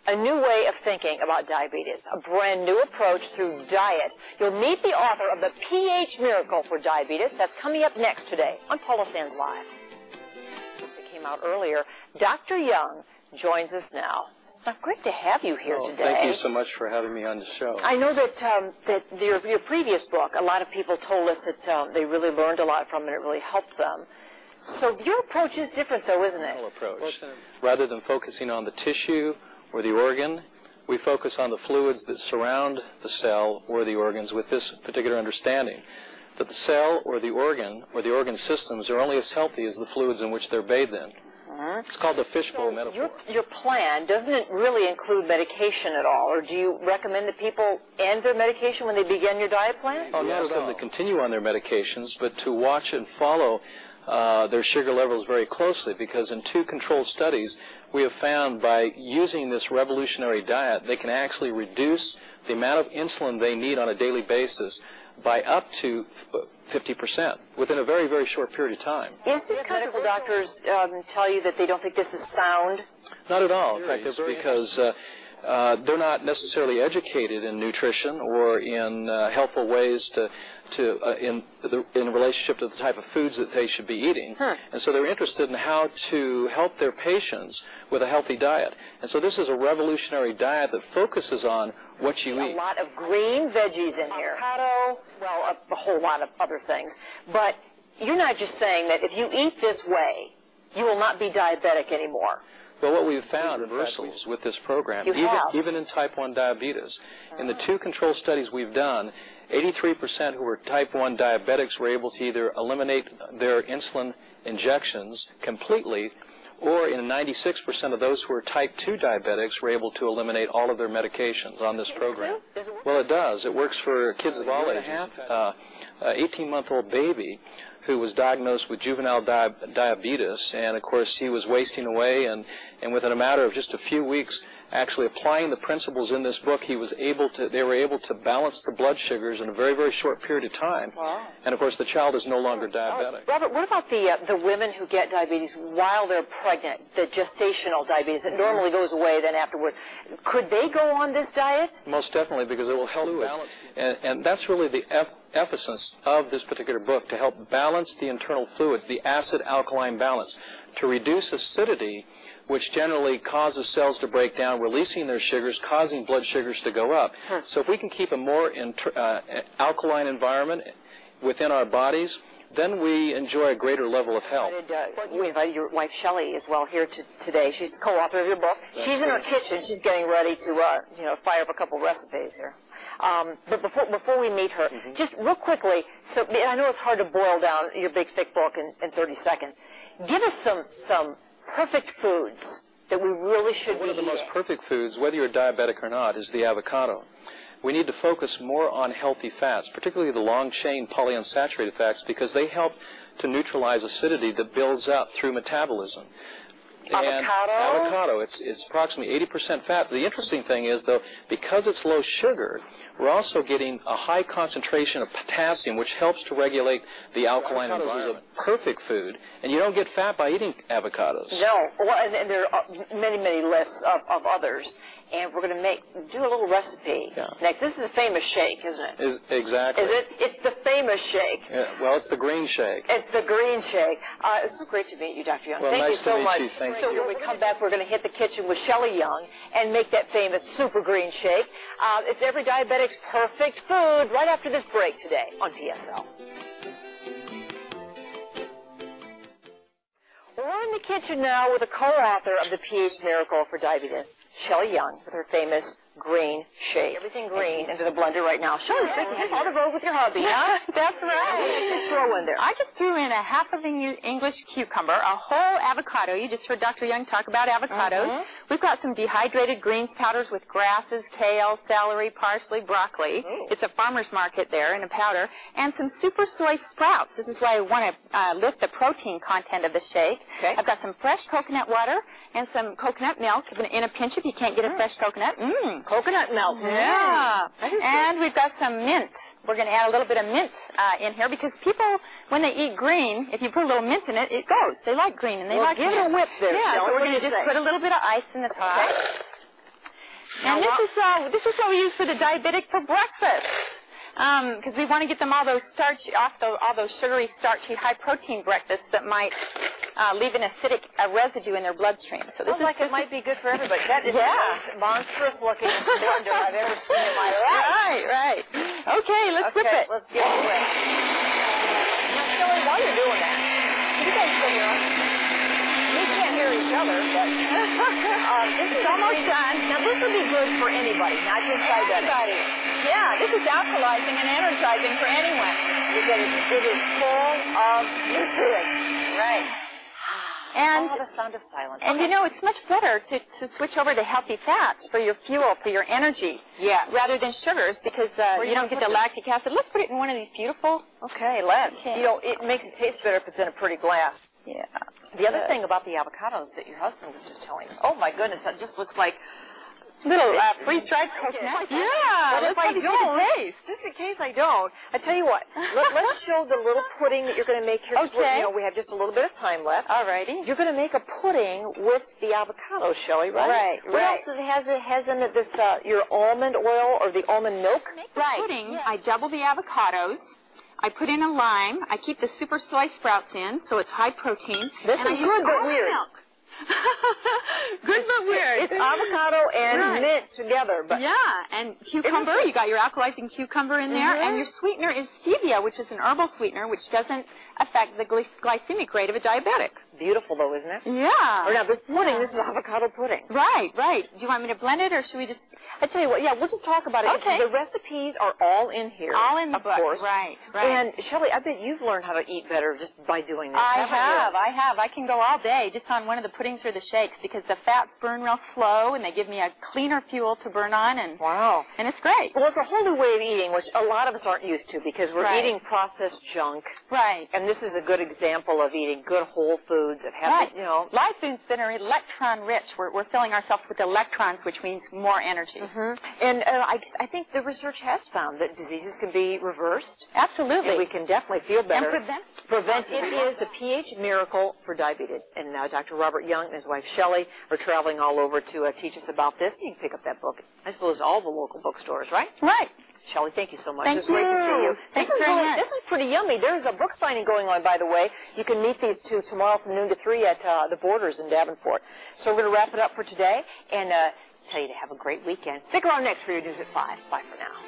a new way of thinking about diabetes, a brand new approach through diet. You'll meet the author of The pH Miracle for Diabetes. That's coming up next today on Paula Sands Live. It came out earlier. Dr. Young joins us now. It's great to have you here today. Thank you so much for having me on the show. I know that your previous book, a lot of people told us that they really learned a lot from it and it really helped them. So your approach is different, though, isn't it? Approach. Rather than focusing on the tissue or the organ, we focus on the fluids that surround the cell or the organs with this particular understanding that the cell or the organ systems are only as healthy as the fluids in which they're bathed in. It's called the fishbowl metaphor. Your plan, doesn't it really include medication at all? Or do you recommend that people end their medication when they begin your diet plan? Oh, not at all. To continue on their medications, but to watch and follow their sugar levels very closely, because in 2 controlled studies, we have found by using this revolutionary diet, they can actually reduce the amount of insulin they need on a daily basis by up to 50% within a very, very short period of time. Is this medical doctors tell you that they don't think this is sound? Not at all. In fact, it's because they're not necessarily educated in nutrition or in helpful ways in relationship to the type of foods that they should be eating. And so they're interested in how to help their patients with a healthy diet. And so this is a revolutionary diet that focuses on what you eat. A lot of green veggies in here. Avocado, well, a whole lot of other things. But you're not just saying that if you eat this way, you will not be diabetic anymore. Well, what we've found reversals with this program, even in type 1 diabetes, in the 2 control studies we've done, 83% who were type 1 diabetics were able to either eliminate their insulin injections completely, or in 96% of those who are type 2 diabetics were able to eliminate all of their medications on this program. Well, it does. It works for kids of all ages. 18-month-old baby who was diagnosed with juvenile diabetes, and of course he was wasting away, and within a matter of just a few weeks, actually applying the principles in this book, they were able to balance the blood sugars in a very, very short period of time. Wow. And of course the child is no longer diabetic. Robert, what about the women who get diabetes while they're pregnant, the gestational diabetes that normally goes away then afterward? Could they go on this diet? Most definitely, because it will help balance. And that's really the emphasis of this particular book, to help balance the internal fluids, the acid-alkaline balance, to reduce acidity, which generally causes cells to break down, releasing their sugars, causing blood sugars to go up. So if we can keep a more alkaline environment within our bodies, then we enjoy a greater level of health. You invited your wife, Shelley, as well here today. She's the co-author of your book. She's in her kitchen. She's getting ready to fire up a couple recipes here. But before we meet her, just real quickly, so I know it's hard to boil down your big, thick book in 30 seconds. Give us some perfect foods that we really should be eating. One of the most perfect foods, whether you're diabetic or not, is the avocado. We need to focus more on healthy fats, particularly the long-chain polyunsaturated fats, because they help to neutralize acidity that builds up through metabolism. Avocado, it's approximately 80% fat. The interesting thing is, though, because it's low sugar, we're also getting a high concentration of potassium, which helps to regulate the alkaline environment. Avocados is a perfect food, and you don't get fat by eating avocados. No, well, and there are many, many lists of others. And we're going to do a little recipe next. This is a famous shake, isn't it? Exactly. Is it? It's the famous shake. Yeah, well, it's the green shake. It's the green shake. It's so great to meet you, Dr. Young. Well, Thank nice you so much. You. Thank so you. when we come back, we're going to hit the kitchen with Shelley Young and make that famous super green shake. It's every diabetic's perfect food right after this break today on PSL. We're in the kitchen now with a co-author of The pH Miracle for Diabetes, Shelley Young, with her famous green shake. Everything green into the blender right now. Shelley's just on the road with your hubby, huh? That's right. Just throw in there. I just threw in a half of an English cucumber, a whole avocado. You just heard Dr. Young talk about avocados. We've got some dehydrated greens powders with grasses, kale, celery, parsley, broccoli. It's a farmer's market there in a powder. And some super soy sprouts. This is why I want to lift the protein content of the shake. Okay. I've got some fresh coconut water and some coconut milk in a pinch if you can't get a fresh coconut. Coconut milk. Yeah. And we've got some mint. We're going to add a little bit of mint in here because people, when they eat green, if you put a little mint in it, it goes. They like green and they like give mint. it a whip there, Yeah, Shelley. so we're going to just put a little bit of ice in the top. Okay. This is what we use for the diabetic for breakfast. Because we want to get them all those all those sugary, starchy, high-protein breakfasts that might leave an acidic residue in their bloodstream. So Sounds like it might be good for everybody. That is the most monstrous-looking blender I've ever seen in my life. Right. Okay, let's flip it. Let's get it away. Now, Shelley, while you're doing that, can you guys still hear us? We can't hear each other, but this is almost done. Now, this would be good for anybody, not just diabetics. Yeah, this is alkalizing and energizing for anyone. Because it is full of nutrients. Right. And the sound of silence. And you know, it's much better to switch over to healthy fats for your fuel, for your energy. Yes. Rather than sugars, because you don't get the lactic acid. Let's put it in one of these beautiful. Okay, let's. You know, it makes it taste better if it's in a pretty glass. Yeah. The other thing about the avocados that your husband was just telling us. Oh my goodness, that just looks like little freeze-dried coconut. Yeah. But if I don't, just in case I don't, I tell you what. Let's show the little pudding that you're going to make here. Okay. You know, we have just a little bit of time left. Alrighty. You're going to make a pudding with the avocados, Shelley, right? Right. What else it has in it? This your almond oil or the almond milk? Right. Pudding. I double the avocados. I put in a lime. I keep the super soy sprouts in, so it's high protein. This is good but weird. Milk. Good but weird. It's avocado and mint together. But yeah, and cucumber. You got your alkalizing cucumber in there, and your sweetener is stevia, which is an herbal sweetener, which doesn't affect the glycemic rate of a diabetic. Beautiful, though, isn't it? Yeah. Or now this pudding, this is avocado pudding. Right. Do you want me to blend it, or should we just... I tell you what, yeah, we'll just talk about it. Okay. The recipes are all in here. All in the book. Of course. Right. And, Shelley, I bet you've learned how to eat better just by doing this. I have. I can go all day just on one of the puddings or the shakes because the fats burn real slow, and they give me a cleaner fuel to burn on. And wow. And it's great. Well, it's a whole new way of eating, which a lot of us aren't used to because we're eating processed junk. Right. And this is a good example of eating good whole foods that have, you know. Live foods that are electron rich. We're filling ourselves with electrons, which means more energy. And I think the research has found that diseases can be reversed. Absolutely. And we can definitely feel better. And prevent. It is the pH miracle for diabetes. And Dr. Robert Young and his wife Shelley are traveling all over to teach us about this. You can pick up that book, I suppose, all the local bookstores, right? Right. Shelley, thank you so much. Thank It's great to see you. Thanks very much. This is pretty yummy. There's a book signing going on, by the way. You can meet these two tomorrow from noon to 3 at the Borders in Davenport. So we're going to wrap it up for today and tell you to have a great weekend. Stick around next for your news at 5. Bye for now.